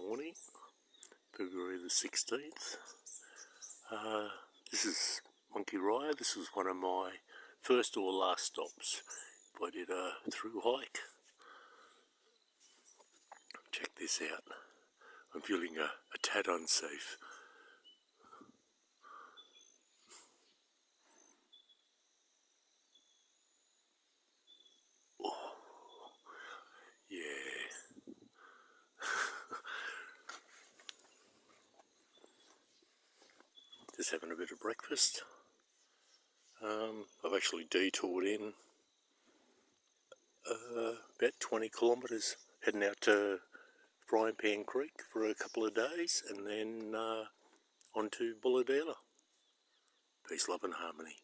morning, February the 16th. This is Monkerai. This was one of my first or last stops. I did a through hike. Check this out. I'm feeling a tad unsafe. Oh, yeah. Just having a bit of breakfast. I've actually detoured in about 20 kilometres, heading out to Frying Pan Creek for a couple of days, and then on to Bulladela. Peace, love and harmony.